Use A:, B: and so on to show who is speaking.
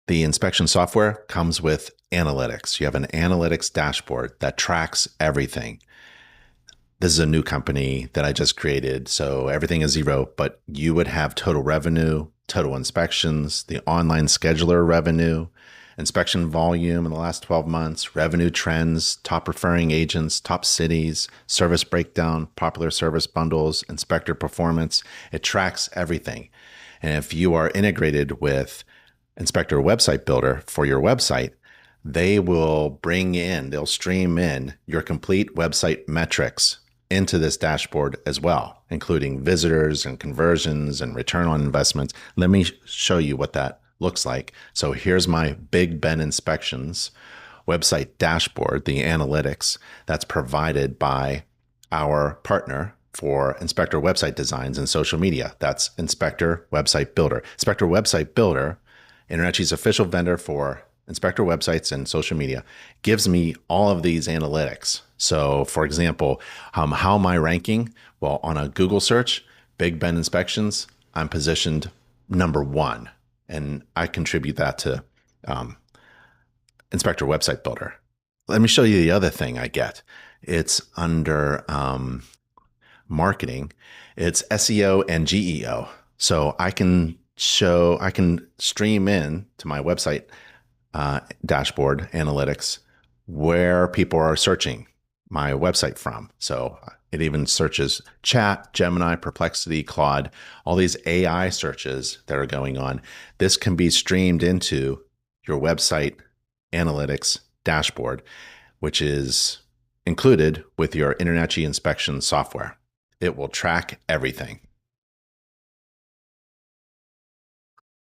A: The inspection software comes with analytics. You have an analytics dashboard that tracks everything. This is a new company that I just created, so everything is zero, but you would have total revenue, total inspections, the online scheduler revenue, inspection volume in the last 12 months, revenue trends, top referring agents, top cities, service breakdown, popular service bundles, inspector performance. It tracks everything. And if you are integrated with Inspector Website Builder for your website, they'll stream in your complete website metrics into this dashboard as well, including visitors and conversions and return on investments. Let me show you what that looks like. So here's my Big Ben Inspections website dashboard, the analytics that's provided by our partner for Inspector Website Designs and social media. That's Inspector Website Builder. Inspector Website Builder, InterNetSheet's official vendor for Inspector websites and social media, gives me all of these analytics. So for example, how am I ranking? Well, on a Google search, Big Ben Inspections, I'm positioned #1, and I contribute that to Inspector Website Builder. Let me show you the other thing I get. It's under marketing. It's SEO and GEO. So I can stream in to my website dashboard analytics where people are searching my website from. So it even searches Chat, Gemini, Perplexity, Claude, all these AI searches that are going on. This can be streamed into your website analytics dashboard, which is included with your InterNetSheet inspection software. It will track everything.